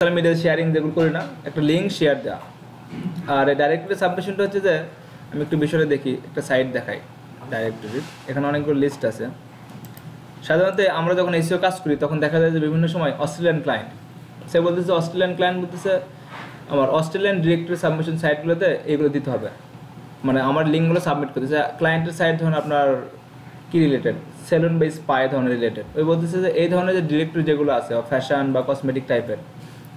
Social media sharing যেগুলো করি না, একটা লিঙ্ক শেয়ার দেওয়া। আর ডাইরেক্টরি সাবমিশনটা হচ্ছে যে আমি একটু বিষয়টা দেখি, একটা সাইট দেখাই ডাইরেক্টরির। এখানে অনেকগুলো লিস্ট আছে। সাধারণত আমরা যখন এসিও কাজ করি তখন দেখা যায় যে বিভিন্ন সময় অস্ট্রেলিয়ান ক্লায়েন্ট, সে বলতেছে অস্ট্রেলিয়ান ক্লায়েন্ট বলতেছে আমার অস্ট্রেলিয়ান ডিরেক্টরি সাবমিশন সাইটগুলোতে এগুলো দিতে হবে, মানে আমার লিঙ্কগুলো সাবমিট করতেছে। ক্লায়েন্টের সাইট ধরুন আপনার কী রিলেটেড, সেলুন বা স্পা ধরনের রিলেটেড, ওই বলতেছে যে এই ধরনের যে ডিরেক্টরি যেগুলো আছে ফ্যাশন বা কসমেটিক টাইপের,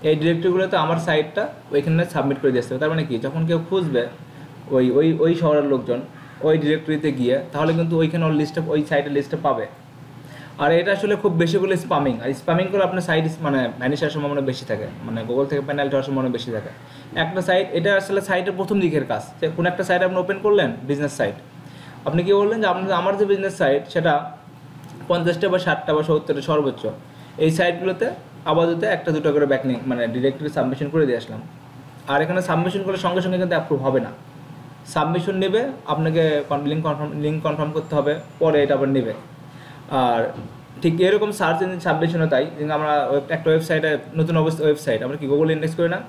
এই ডিরেক্টরিগুলোতে আমার সাইটটা ওইখানে সাবমিট করে দিয়ে আসতে হবে। তার মানে কি, যখন কেউ খুঁজবে ওই ওই ওই শহরের লোকজন ওই ডিরেক্টরিতে গিয়ে, তাহলে কিন্তু ওইখানে ওর লিস্টটা, ওই সাইটের লিস্টটা পাবে। আর এটা আসলে খুব বেশি বলে স্পামিং, আর স্পামিং করে আপনার সাইট মানে ভ্যানিশ হওয়ার সম্ভাবনা বেশি থাকে, মানে গুগল থেকে পেনাল্টি হওয়ার সম্ভাবনা বেশি থাকে। একটা সাইট, এটা আসলে সাইটের প্রথম দিকের কাজ, যে কোনো একটা সাইট আপনি ওপেন করলেন, বিজনেস সাইট, আপনি কি বললেন যে আমার যে বিজনেস সাইট সেটা 50টা বা 60টা বা 70টা সর্বোচ্চ, এই সাইটগুলোতে আপাতত একটা দুটো করে ব্যাকলিঙ্ক মানে ডিরেক্টরি সাবমিশন করে দিয়ে আসলাম। আর এখানে সাবমিশন করলে সঙ্গে সঙ্গে কিন্তু অ্যাপ্রুভ হবে না, সাবমিশন নেবে, আপনাকে লিঙ্ক কনফার্ম করতে হবে, পরে এটা আবার নেবে। আর ঠিক এরকম সার্চ ইঞ্জিন সাবমিশনও তাই, আমরা একটা ওয়েবসাইটে নতুন ওয়েবসাইট আমরা কি গুগল ইন্ডেক্স করি না,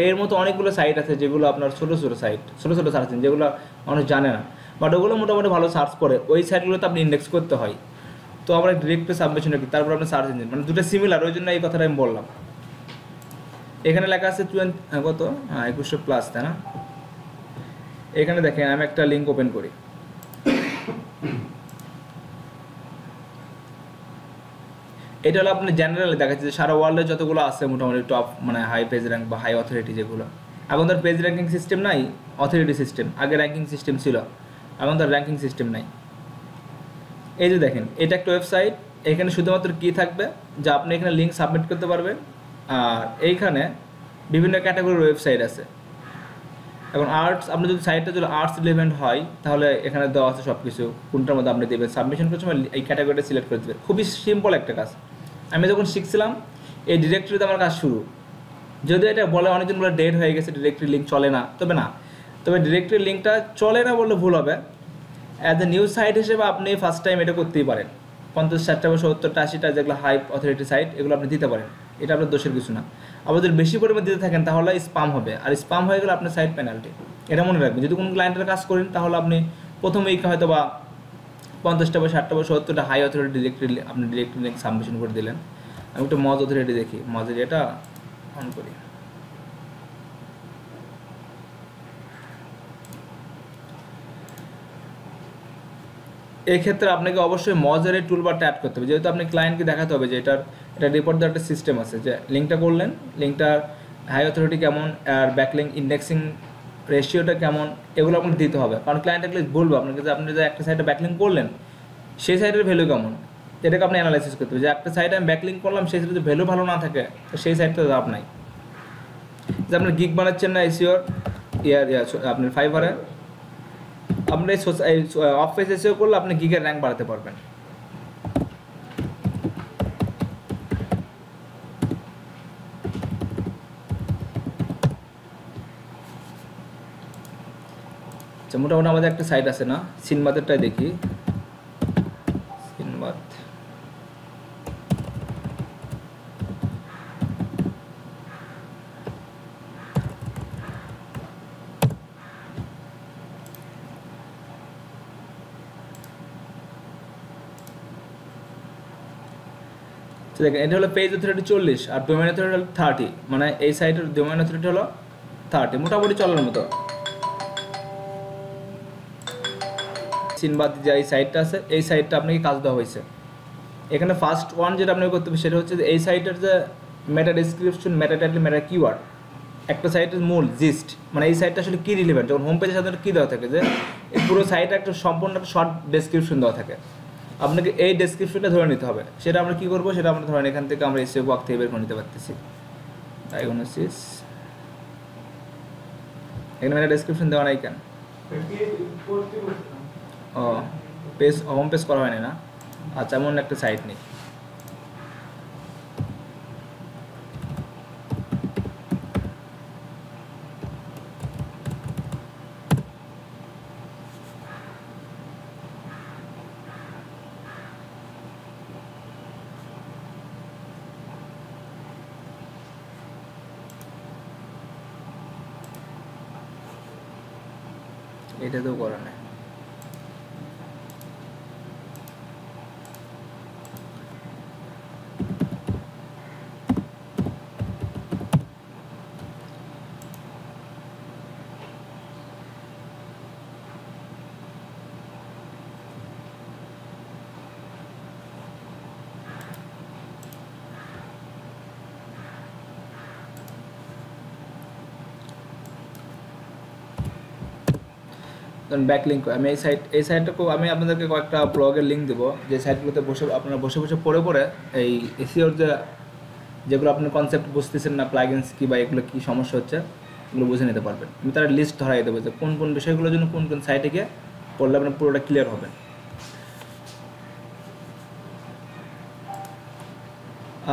এর মতো অনেকগুলো সাইট আছে যেগুলো আপনার ছোটো ছোটো সাইট, ছোটো ছোটো সার্চ ইঞ্জিন, যেগুলো মানুষ জানে না, বাট ওগুলো মোটামুটি ভালো সার্চ করে, ওই সাইটগুলোতে আপনি ইন্ডেক্স করতে হয়। তো আমরা ডিরেক্টলি সাবমিশন কি, তারপর আপনার সার্চ ইঞ্জিন, মানে দুটো সিমিলার, ওই জন্য এই কথাটা আমি বললাম। এখানে লেখা আছে কত, 2100+, তাই না? এখানে দেখেন আমি একটা লিঙ্ক ওপেন করি, এটা হলো আপনি জেনারেলি দেখাচ্ছে যে সারা ওয়ার্ল্ডে যতগুলো আছে মোটামুটি টপ মানে হাই পেজ র্যাঙ্ক বা হাই অথরিটি যেগুলো, এখন তার পেজ র্যাঙ্কিং সিস্টেম নাই, অথরিটি সিস্টেম, আগে র্যাঙ্কিং সিস্টেম ছিল, এখন তার র্যাঙ্কিং সিস্টেম নাই। এই যে দেখেন, এটা একটা ওয়েবসাইট, এখানে শুধুমাত্র কি থাকবে যে আপনি এখানে লিঙ্ক সাবমিট করতে পারবেন, আর এইখানে বিভিন্ন ক্যাটাগরির ওয়েবসাইট আছে। এখন আর্টস, আপনি যদি সাইটটা যদি আর্টস রিলেভেন্ট হয় তাহলে এখানে দেওয়া আছে সব কিছু, কোনটার মধ্যে আপনি দেবেন, সাবমিশন করার সময় এই ক্যাটাগরিটা সিলেক্ট করে দেবেন। খুবই সিম্পল একটা কাজ। আমি যখন শিখছিলাম এই ডিরেক্টরিতে আমার কাজ শুরু, যদি এটা বলে অনেকজন বলে ডেট হয়ে গেছে, ডিরেক্টরি লিঙ্ক চলে না, তবে ডিরেক্টরি লিঙ্কটা চলে না বললে ভুল হবে। অ্যাজ এ নিউজ সাইট হিসেবে আপনি ফার্স্ট টাইম এটা করতেই পারেন, 50, 60টা বা 70টা 80টা যেগুলো হাই অথরিটি সাইট, এগুলো আপনি দিতে পারেন, এটা আপনার দোষের কিছু না। আবার যদি বেশি পরিমাণ দিতে থাকেন তাহলে স্পাম হবে, আর স্পাম হয়ে গেলে আপনার সাইট পেনাল্টি, এটা মনে রাখবেন। যদি কোনো ক্লায়েন্টের কাজ করেন তাহলে আপনি প্রথম উইকে হয়তো বা 50টা বা 60টা বা 70টা হাই অথরিটি আপনি ডিরেক্টরি লিঙ্ক সাবমিশন করে দিলেন। আমি একটা মজ অথরিটি দেখি, মজের এটা অন করি। এই ক্ষেত্রে আপনাকে অবশ্যই মজের এই টুলবারটা অ্যাড করতে হবে, যেহেতু আপনি ক্লায়েন্টকে দেখাতে হবে যে এটা রিপোর্ট দেওয়ার একটা সিস্টেম আছে, যে লিঙ্কটা করলেন, লিঙ্কটার হাই অথরিটি কেমন, আর ব্যাকলিঙ্ক ইন্ডেক্সিং রেশিওটা কেমন, এগুলো আপনাকে দিতে হবে। কারণ ক্লায়েন্ট একটা বলবে আপনাকে যে আপনি যে একটা সাইটে ব্যাকলিঙ্ক করলেন সেই সাইটের ভ্যালু কেমন, এটাকে আপনি অ্যানালাইসিস করতে হবে। যে একটা সাইটে আমি ব্যাকলিঙ্ক করলাম, সেই সাইটে যদি ভ্যালু ভালো না থাকে তো সেই সাইটটা লাভ নাই। যে আপনার গিগ বানাচ্ছেন না এসিওর আপনার ফাইবারে, আপনি অফ পেজ এসিও করলে আপনি গিগের র্যাঙ্ক বাড়াতে পারবেন। আচ্ছা, মোটামুটি আমাদের একটা সাইট আছে না, সিনবাদেরটাই দেখি। সিনবাদ, দেখেন এটা হলো পেজ অথরিটি 40 আর ডোমেইন অথরিটি হলো 30, মানে এই সাইটের ডোমেইন অথরিটি হলো 30, মোটামুটি চলার মতো। সিনবাদ যে এই সাইটটা আছে, এই সাইটটা আপনাকে কাজ দেওয়া হয়েছে। এখানে ফার্স্ট ওয়ান যেটা আপনাকে করতে হবে সেটা হচ্ছে যে এই সাইটের যে মেটা ডেসক্রিপশন, মেটা টাইটেল, মেটা কিওয়ার্ড, একটা সাইটের মূল জিস্ট, মানে এই সাইটটা আসলে কী রিলেভেন্ট, যখন হোম পেজের সাথে কী দেওয়া থাকে, যে এই পুরো সাইটে একটা সম্পূর্ণ একটা শর্ট ডেসক্রিপশন দেওয়া থাকে, আপনাকে এই ডেসক্রিপশনটা ধরে নিতে হবে। সেটা আমরা কী করবো, সেটা আমরা ধরেন এখান থেকে আমরা এসিও ওয়ার্ক থেকে বের করে নিতে পারতেছি। ডায়াগনোসিস, এখানে মেটা ডেসক্রিপশন দেওয়া নাই কেন? ও পেজ, হোম পেজ করা হয়নি না? আচ্ছা, এমন একটা সাইট নেই। এটা তো করা নেই। ব্যাকলিঙ্ক আমি এই সাইটটাকেও আমি আপনাদেরকে কয়েকটা ব্লগের লিঙ্ক দেবো, যে সাইটগুলোতে বসে আপনারা বসে বসে পড়ে এই এসিওর যেগুলো আপনি কনসেপ্ট বুঝতেছেন না, প্লাগইনস কী বা এগুলো কী সমস্যা হচ্ছে এগুলো বুঝে নিতে পারবেন। আমি তার লিস্ট ধরাই দেবো যে কোন কোন বিষয়গুলোর জন্য কোন কোন সাইটে গিয়ে পড়লে আপনার পুরোটা ক্লিয়ার হবে।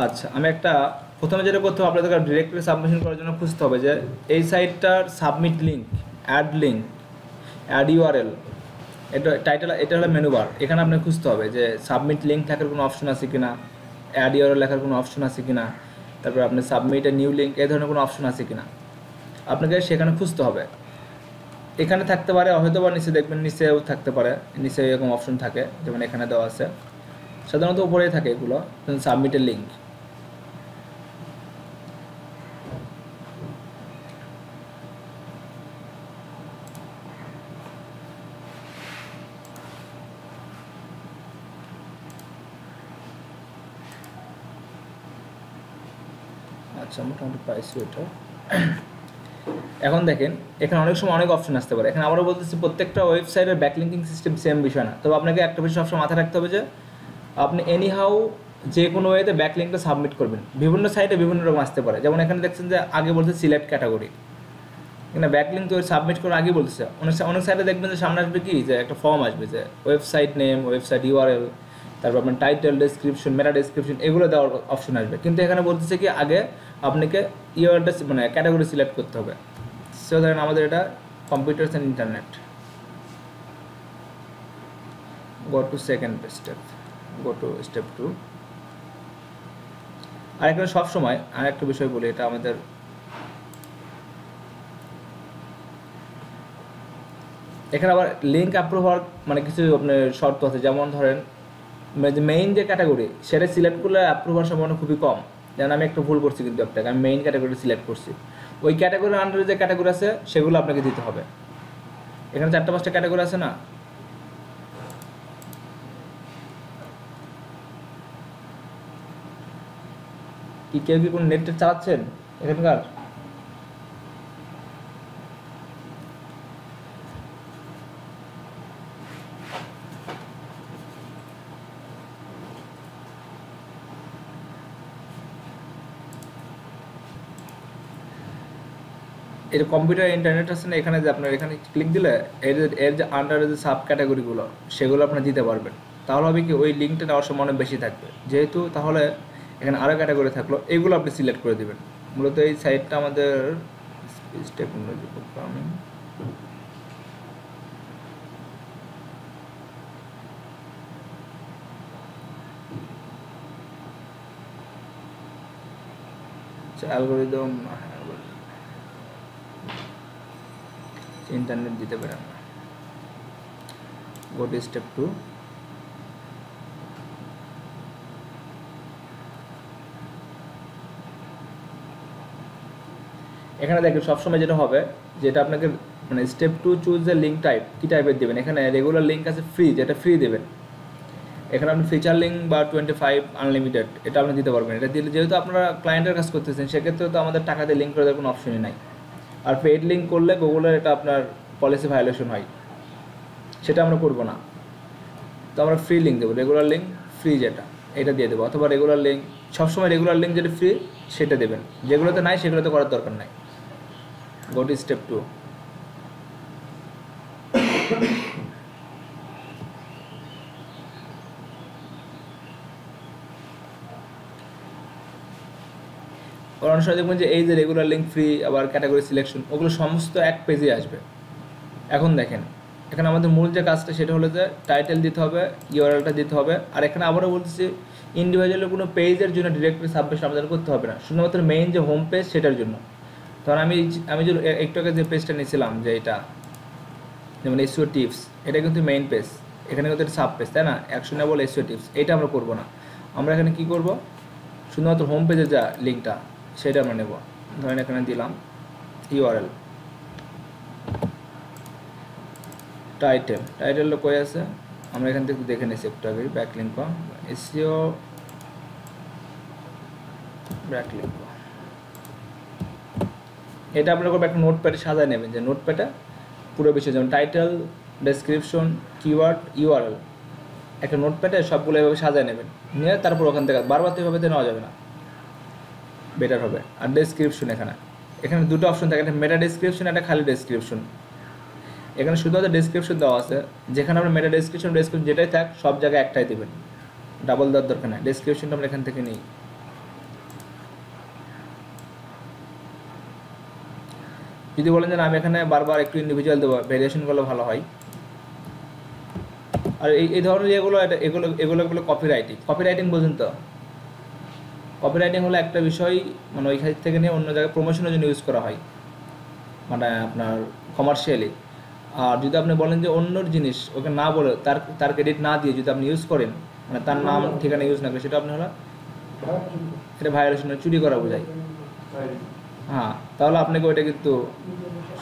আচ্ছা, আমি একটা প্রথমে যেটা করতে হবে, আপনাদেরকে ডিরেক্টলি সাবমিশন করার জন্য খুঁজতে হবে যে এই সাইটটার সাবমিট লিঙ্ক, অ্যাড ইউআরএল, এটা টাইটেল, এটা হলো মেনু বার। এখানে আপনাকে খুঁজতে হবে যে সাবমিট লিঙ্ক লেখার কোনো অপশন আছে কিনা, অ্যাড ইউআরএল লেখার কোনো অপশন আছে কিনা, তারপর আপনি সাবমিট এ নিউ লিঙ্ক এই ধরনের কোনো অপশন আছে কিনা আপনাকে সেখানে খুঁজতে হবে। এখানে থাকতে পারে, হয়তো বা নিচে দেখবেন নিচেও থাকতে পারে, নিচে এরকম অপশন থাকে যেমন এখানে দেওয়া আছে, সাধারণত উপরেই থাকে এগুলো সাবমিটের লিঙ্ক। আচ্ছা, মোটামুটি পাইছি এটা। এখন দেখেন এখানে অনেক সময় অনেক অপশন আসতে পারে। এখানে আবারও বলতেছি প্রত্যেকটা ওয়েবসাইটের ব্যাকলিঙ্কিং সিস্টেম সেম বিষয় না, তবে আপনাকে একটা বিষয় সবসময় মাথায় রাখতে হবে যে আপনি এনিহাউ যে কোনো ওয়েতে ব্যাকলিঙ্কটা সাবমিট করবেন। বিভিন্ন সাইটে বিভিন্ন রকম আসতে পারে, যেমন এখানে দেখছেন যে আগে বলছে সিলেক্ট ক্যাটাগরি, এখানে ব্যাকলিঙ্ক তো সাবমিট করে আগে বলছে। অনেক সাইটে দেখবেন যে সামনে আসবে কি, যে একটা ফর্ম আসবে যে ওয়েবসাইট নেম, ওয়েবসাইট ইউআরএল, তারপর আপনার টাইটেল, ডেসক্রিপশন, মেটা ডেসক্রিপশন এগুলো দেওয়ার অপশন আসবে। কিন্তু এখানে বলতেছে কি আগে আপনাকে ইউআরএলটা মানে ক্যাটাগরি সিলেক্ট করতে হবে। সো ধরেন আমাদের এটা computers and internet, go to second step, go to step 2। আর এখানে সবসময় আর একটা বিষয় বলি, এটা আমাদের এখানে আবার লিঙ্ক অ্যাপ্রুভ হওয়ার মানে কিছু আপনার শর্ত আছে। যেমন ধরেন মেইন যে ক্যাটাগরি সেটা সিলেক্ট করলে অ্যাপ্রুভ হওয়ার সম্ভাবনা খুবই কম। যেমন আমি একটা ভুল করছি, কিন্তু আপনাকে আমি মেইন ক্যাটাগরি সিলেক্ট করছি, ওই ক্যাটাগরির আন্ডারে যে ক্যাটাগরি আছে সেগুলো আপনাকে দিতে হবে। এখানে 4-5টা ক্যাটাগরি আছে না, কি কেউ কি কোনো নেট চালাচ্ছেন এখানকার? এর কম্পিউটার ইন্টারনেট আছে না, এখানে যে আপনার এখানে ক্লিক দিলে এর যে আন্ডারে যে সাব ক্যাটাগরিগুলো সেগুলো আপনি দিতে পারবেন। তাহলে হবে কি ওই লিঙ্কটা নেওয়ার সময় অনেক বেশি থাকবে, যেহেতু তাহলে এখানে আরও ক্যাটাগরি থাকলো, এগুলো আপনি সিলেক্ট করে দেবেন। মূলত এই সাইটটা আমাদের টেকনোলজি প্রোগ্রামিং, অ্যালগরিদম, ইন্টারনেট দিতে পারেন না। Go to step 2। এখানে দেখেন সবসময় যেটা হবে, যেটা আপনাকে মানে step 2 choose the link type, কী টাইপের দেবেন। এখানে রেগুলার লিঙ্ক আছে ফ্রি, যেটা ফ্রি দেবেন। এখানে আপনি ফিচার লিঙ্ক বা 25 আনলিমিটেড এটা আপনি দিতে পারবেন। এটা দিলে যেহেতু আপনারা ক্লায়েন্টের কাজ করতেছেন সেক্ষেত্রে তো আমাদের টাকা দিয়ে লিঙ্ক করে দেওয়ার কোনো অপশনই নাই। আর পেইড লিঙ্ক করলে গুগলের এটা আপনার পলিসি ভায়োলেশন হয়, সেটা আমরা করবো না। তো আমরা ফ্রি লিঙ্ক দেবো, রেগুলার লিঙ্ক ফ্রি যেটা এটা দিয়ে দেবো, অথবা রেগুলার লিঙ্ক সবসময় রেগুলার লিঙ্ক যেটা ফ্রি সেটা দেবেন, যেগুলোতে নাই সেগুলোতে করার দরকার নাই। গো টু স্টেপ 2। অনেক সময় দেখবেন যে এই যে রেগুলার লিঙ্ক ফ্রি আবার ক্যাটাগরি সিলেকশন ওগুলো সমস্ত এক পেজে আসবে। এখন দেখেন এখানে আমাদের মূল যে কাজটা সেটা হলো যে টাইটেল দিতে হবে, ইউআরএলটা দিতে হবে। আর এখানে আবারও বলতেছি ইন্ডিভিজুয়ালের কোনো পেজের জন্য ডিরেক্টলি সাবমিশন আমাদের করতে হবে না, শুধুমাত্র মেইন যে হোম পেজ সেটার জন্য। ধর আমি যে একটু আগে যে পেজটা নিয়েছিলাম, যে এটা যেমন এসইও টিপস, এটা কিন্তু মেইন পেজ, এখানে কিন্তু এটা সাব পেজ, তাই না? অ্যাকশনেবল এসইও টিপস, এটা আমরা করবো না। আমরা এখানে কি করব, শুধুমাত্র হোম পেজে যা লিঙ্কটা সেটা আমরা নেব। ধরেন এখানে দিলাম ইউআরএল, টাইটেল কই আছে, আমরা এখান থেকে দেখে নিয়েছি একটু আগে, ব্যাকলিঙ্ক এসইও ব্যাকলিঙ্ক, এটা আপনারা করবেন একটা নোটপ্যাডে সাজায় নেবেন, যে নোটপ্যাডে পুরো বিষয় যেমন টাইটেল, ডেসক্রিপশন, কিওয়ার্ড, ইউআরএল, একটা নোটপ্যাডে সবগুলো এভাবে সাজায় নেবেন, নিয়ে তারপর ওখান থেকে বারবার তো এভাবে নেওয়া যাবে না, বেটার হবে। আর ডেসক্রিপশন, এখানে দুটো অপশন থাকে, একটা মেটা ডেসক্রিপশন, একটা খালি ডেসক্রিপশন। এখানে শুধুমাত্র ডেসক্রিপশন দেওয়া আছে, যেখানে আমরা মেটা ডেসক্রিপশন যেটাই থাক সব জায়গায় একটাই দেবেন, ডাবল দেওয়ার দরকার নেই। ডেসক্রিপশনটা আমরা এখান থেকে নিই। যদি বলেন যে আমি এখানে বারবার একটু ইন্ডিভিজুয়াল দেবো, ভেরিয়েশন করলে ভালো হয়। আর এই ধরনের এগুলো কপিরাইটিং বোঝেন তো? কপিরাইটিং হলো একটা বিষয়, মানে ওই খাত থেকে নিয়ে অন্য জায়গায় প্রমোশনের জন্য ইউজ করা হয়, মানে আপনার কমার্শিয়ালি। আর যদি আপনি বলেন যে অন্যর জিনিস ওকে না বলে, তার ক্রেডিট না দিয়ে যদি আপনি ইউজ করেন, মানে তার নাম ঠিকানা ইউজ না করে, সেটা আপনি হলো এটা ভায়োলেশন, চুরি করা বোঝায়। হ্যাঁ, তাহলে আপনাকে ওইটা কিন্তু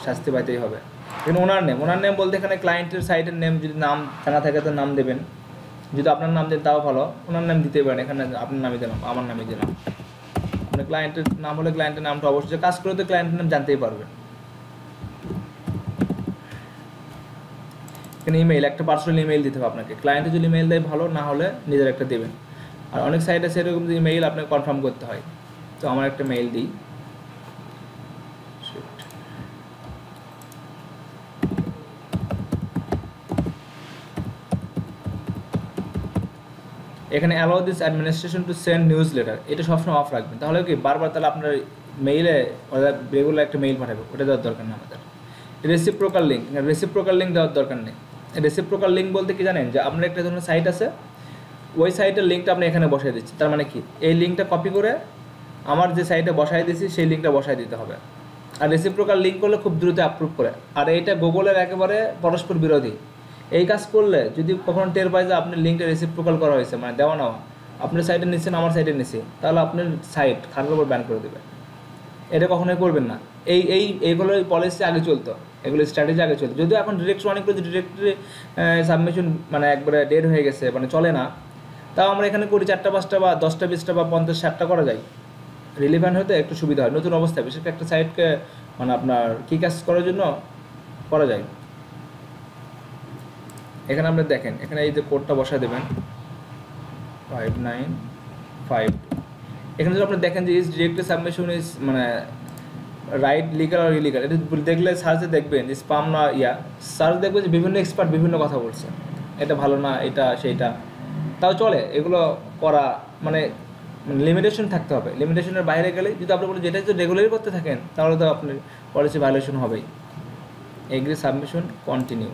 শাস্তি পাইতেই হবে। কিন্তু ওনার নেম বলতে এখানে ক্লায়েন্টের সাইটের নেম যদি নাম জানা থাকে তো নাম দেবেন, যদি আপনার নাম দেন তাও ভালো, ওনার নাম দিতেই পারেন, এখানে আপনার নামই দিলাম, আমার নামই দিলাম। মানে ক্লায়েন্টের নাম হলে ক্লায়েন্টের নামটা অবশ্যই, কাজ করে তো ক্লায়েন্টের নাম জানতেই পারবেন। এখানে ইমেইল, একটা পার্সোনাল ইমেইল দিতে হবে আপনাকে, ক্লায়েন্টের যদি ইমেইল দেয় ভালো, না হলে নিজের একটা দেবেন। আর অনেক সাইটে সেরকম যে ইমেইল আপনাকে কনফার্ম করতে হয়, তো আমার একটা মেইল দিই। এখানে allow this administration to send news letter, এটা সবসময় অফ রাখবেন, তাহলে কি বারবার তাহলে আপনার মেইলে রেগুলার একটা মেইল পাঠাবে, ওটা দেওয়ার দরকার নেই আমাদের। রেসিপ্রোকাল লিঙ্ক দেওয়ার দরকার নেই। রেসিপ্রোকাল লিঙ্ক বলতে কি জানেন, যে আপনার একটা ধরনের সাইট আছে, ওই সাইটের লিঙ্কটা আপনি এখানে বসাই দিচ্ছি, তার মানে কি এই লিঙ্কটা কপি করে আমার যে সাইটে বসাই দিচ্ছি সেই লিঙ্কটা বসাই দিতে হবে। আর রেসিপ্রোকাল লিঙ্ক করলে খুব দ্রুত অ্যাপ্রুভ করে, আর এইটা গুগলের একেবারে পরস্পর বিরোধী। এই কাজ করলে যদি কখনো টের পায় যে আপনার লিঙ্কটা রেসিপ্রোকাল করা হয়েছে, মানে দেওয়া নেওয়া, আপনার সাইটে নিচ্ছেন আমার সাইটে নিচ্ছি, তাহলে আপনার সাইট খারাপের উপর ব্যান করে দেবে। এটা কখনোই করবেন না। এইগুলো পলিসি আগে চলতো, এগুলো স্ট্র্যাটেজি আগে চলতো, যদিও এখন ডিরেক্টরি অনেকগুলো ডিরেক্টরি সাবমিশন মানে একবারে ডেড হয়ে গেছে, মানে চলে না, তাও আমরা এখানে করি 4টা 5টা বা 10টা 20টা বা 50 60টা করা যায়, রিলিভেন্ট হতে একটু সুবিধা হয় নতুন অবস্থায়, বিশেষ করে একটা সাইটকে মানে আপনার কি কাজ করার জন্য করা যায়। এখানে আপনি দেখেন, এখানে এই যে কোডটা বসায় দেবেন 5952, এখানে যদি আপনি দেখেন যে ইজ ডিরেক্টরি সাবমিশন ইজ মানে রাইট, লিগাল আর ইলিগাল, এটা দেখলে সার্চে দেখবেন স্পাম না সার্চ দেখবেন যে বিভিন্ন এক্সপার্ট বিভিন্ন কথা বলছে, এটা ভালো না, এটা সেইটা, তাও চলে এগুলো করা, মানে লিমিটেশন থাকতে হবে। লিমিটেশনের বাইরে গেলে যদি আপনি বলেন যেটা যদি রেগুলারই করতে থাকেন, তাহলে তো আপনার পলিসি ভায়োলেশন হবেই। Agree submission continue.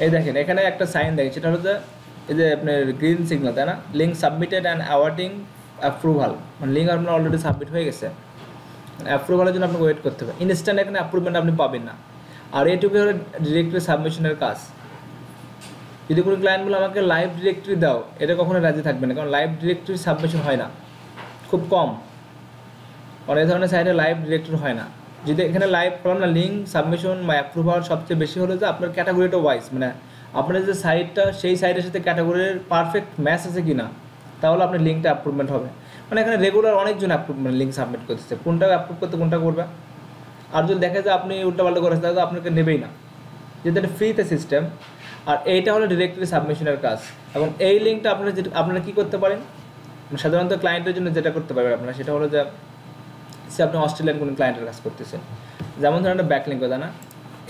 এই দেখেন এখানে একটা সাইন দেখেন, সেটা হচ্ছে এই যে আপনার গ্রিন সিগন্যাল, তাই না? Link submitted and awarding approval, মানে লিঙ্ক আপনার অলরেডি সাবমিট হয়ে গেছে, অ্যাপ্রুভালের জন্য আপনাকে ওয়েট করতে হবে, ইনস্ট্যান্ট এখানে অ্যাপ্রুভমেন্ট আপনি পাবেন না। আর এইটুকু হলো ডিরেক্টরি সাবমিশনের কাজ। যদি কোনো ক্লায়েন্ট বলে আমাকে লাইভ ডিরেক্টরি দাও, এটা কখনো রাজি থাকবে না, কারণ লাইভ ডিরেক্টরি সাবমিশন হয় না, খুব কম, অনেক ধরনের সাইটে লাইভ ডিরেক্টরি হয় না। যদি এখানে লাইভ করলাম না, লিঙ্ক সাবমিশন বা অ্যাপ্রুভাল সবচেয়ে বেশি হলো যে আপনার ক্যাটাগরিটা ওয়াইজ, মানে আপনার যে সাইটটা সেই সাইটের সাথে ক্যাটাগরির পারফেক্ট ম্যাচ আছে কি না, তাহলে আপনার লিঙ্কটা অ্যাপ্রুভমেন্ট হবে। মানে এখানে রেগুলার অনেকজন অ্যাপ্রুভমেন্ট লিঙ্ক সাবমিট করতেছে, কোনটা অ্যাপ্রুভ করতে কোনটা করবে। আর যদি দেখে যে আপনি উল্টাপাল্টা করেছেন, তাহলে আপনাকে নেবেই না, যেহেতু এটা ফ্রিতে সিস্টেম। আর এইটা হলো ডিরেক্টরি সাবমিশনের কাজ। এবং এই লিঙ্কটা আপনারা কী করতে পারেন, সাধারণত ক্লায়েন্টের জন্য যেটা করতে পারবেন আপনারা, সেটা হলো যে সে আপনি অস্ট্রেলিয়ান কোনো ক্লায়েন্টের কাজ করতেছেন, যেমন ধরেন একটা ব্যাকলিঙ্ক কথা না,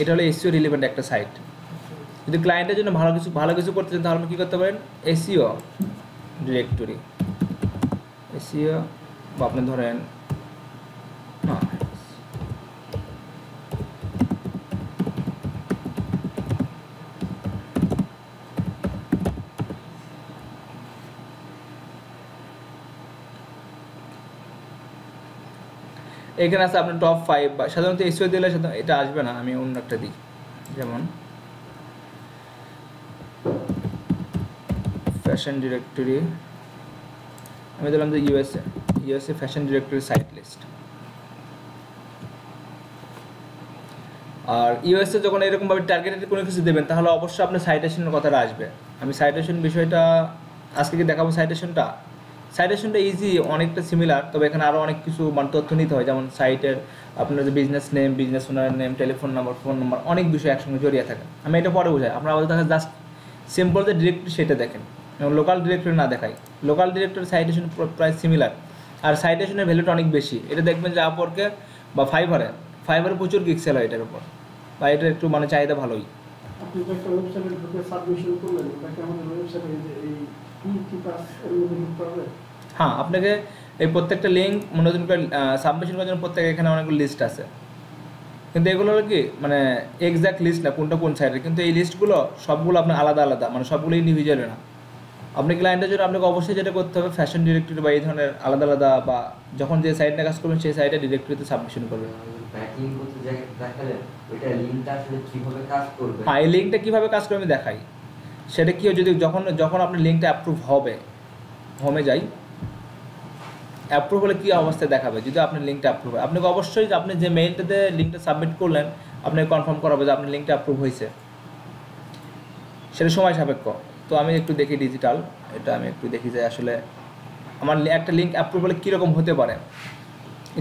এটা হলো এসইও রিলেভেন্ট একটা সাইট। যদি ক্লায়েন্টের জন্য ভালো কিছু করতে চান, তাহলে আপনি কী করতে পারেন, এসইও ডিরেক্টরি, এসইও বা আপনি ধরেন এখানে আছে আপনার টপ 5 বা সাধারণত এসইও দিলে এটা আসবে না, আমি অন্য একটা দিই, যেমন ফ্যাশন ডিরেক্টরি, আমি দিলাম যে USA fashion directory site list. আর ইউএসএ যখন এরকমভাবে টার্গেটেড কোনো কিছু দেবেন তাহলে অবশ্যই আপনার সাইটেশনের কথাটা আসবে। আমি সাইটেশন বিষয়টা আজকে কি দেখাবো। সাইটেশনটা ইজি, অনেকটা সিমিলার, তবে এখানে আরও অনেক কিছু মানে তথ্য নিতে হয়, যেমন সাইটের আপনার যে business name, business owner name, telephone number, phone number, অনেক বিষয় একসঙ্গে জড়িয়ে থাকে। আমি এটা পরে বোঝাই, আপনারা আমাদের দেখা জাস্ট সিম্পল যে ডিরেক্টরি সেটা দেখেন এবং লোকাল ডিরেক্টরি না দেখাই। লোকাল ডিরেক্টরি সাইটেশন প্রায় সিমিলার, আর সাইটেশনের ভ্যালুটা অনেক বেশি। এটা দেখবেন যে আপওয়ার্কে বা ফাইবারে প্রচুর গিক্সেল হয় এটার উপর, বা এটা একটু মানে চাহিদা ভালোই। আপনি যে একটা ওয়েবসাইটে ঢুকে সাবমিশন করলেন, ওটাকে আমাদের ওয়েবসাইটে এই কি পাস এর মধ্যে ঢুকতে হবে? হ্যাঁ, আপনাকে এই প্রত্যেকটা লিঙ্ক নতুন করে সাবমিশন করার জন্য প্রত্যেক এখানে অনেকগুলো লিস্ট আছে, কিন্তু এগুলো হলো কি মানে এক্সাক্ট লিস্ট না কোনটা কোন সাইডে, কিন্তু এই লিস্টগুলো সবগুলো আপনার আলাদা আলাদা, মানে সবগুলো ইন্ডিভিজুয়াল না। আপনি ক্লায়েন্টের জন্য আপনাকে অবশ্যই যেটা করতে হবে, ফ্যাশন ডিরেক্টরি বা এই ধরনের আলাদা আলাদা, বা যখন যে সাইটটা কাজ করবেন সেই সাইটে ডিরেক্টরিতে সাবমিশন করবেন। ব্যাকলিংক করতে দেখালেন, ওইটা লিঙ্কটা আসলে কিভাবে কাজ করবে? হ্যাঁ, এই লিঙ্কটা কীভাবে কাজ করবে আমি দেখাই। সেটা কি যদি যখন আপনার লিঙ্কটা অ্যাপ্রুভ হবে, হোমে যাই, অ্যাপ্রুভ হলে কী অবস্থায় দেখাবে। যদি আপনার লিঙ্কটা অ্যাপ্রুভ হয়, আপনাকে অবশ্যই আপনি যে মেইলটাতে লিঙ্কটা সাবমিট করলেন আপনাকে কনফার্ম করাবে যে আপনার লিঙ্কটা অ্যাপ্রুভ হয়েছে, সেটা সময় সাপেক্ষ। তো আমি একটু দেখি ডিজিটাল, এটা আমি একটু দেখি যে আসলে আমার একটা লিঙ্ক অ্যাপ্রুভ হলে কীরকম হতে পারে।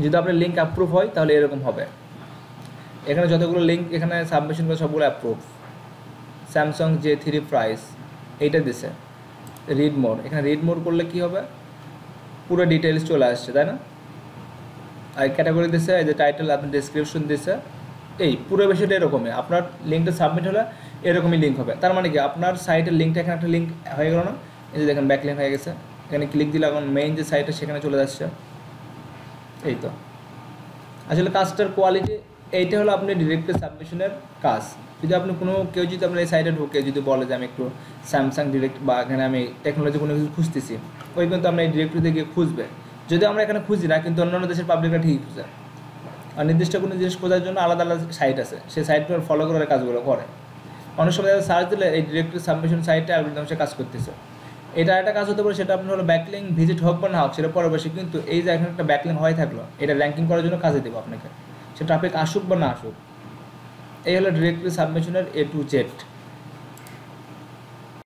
যদি আপনার লিঙ্ক অ্যাপ্রুভ হয় তাহলে এরকম হবে। এখানে যতগুলো লিঙ্ক এখানে সাবমিশন করে সবগুলো অ্যাপ্রুভ। স্যামসাং J3 প্রাইস এইটা দিছে, রিড মোর, এখানে রিড মোর করলে কী হবে, পুরো ডিটেলস চলে আসছে, তাই না। আর ক্যাটাগরি দিছে, এই যে টাইটেল, আপনার ডেসক্রিপশন দিছে, এই পুরো বিষয়টা এরকমই। আপনার লিঙ্কটা সাবমিট হলে এরকমই লিঙ্ক হবে। তার মানে কি আপনার সাইটের লিঙ্কটা এখানে একটা লিঙ্ক হয়ে গেল না, এই যে দেখেন ব্যাক লিঙ্ক হয়ে গেছে, এখানে ক্লিক দিলে এখন মেইন যে সাইটটা সেখানে চলে যাচ্ছে। এই তো আসলে কাজটার কোয়ালিটি, এইটা হলো আপনি ডিরেক্টলি সাবমিশনের কাজ। যদি আপনি কেউ যদি আপনার এই সাইটে ঢুকে যদি বলে যে আমি একটু স্যামসাং ডিরেক্ট বা এখানে আমি টেকনোলজি কোনো কিছু খুঁজতেছি, ওই কিন্তু আমরা এই ডিরেক্টরিতে গিয়ে খুঁজবে। যদি আমরা এখানে খুঁজি না, কিন্তু অন্যান্য দেশের পাবলিকরা ঠিকই খুঁজে, আর নির্দিষ্ট কোনো জিনিস খোঁজার জন্য আলাদা আলাদা সাইট আছে, সেই সাইটগুলো ফলো করে কাজগুলো করে। অনেক সময় সার্চ দিলে এই ডিরেক্টরি সাবমিশন সাইটে অ্যালগরিদম সে কাজ করতেছে। এটা একটা কাজ হতে পারে, সেটা আপনার হলো ব্যাকলিং ভিজিট হোক বা না হোক সেটা পরবর্তী, কিন্তু এই যে এখানে একটা ব্যাকলিং হয়ে থাকলো, এটা র্যাঙ্কিং করার জন্য কাজে দেবো আপনাকে, সে ট্রাফিক আসুক বা না আসুক। এই হলো ডিরেক্টরি সাবমিশনের A to Z।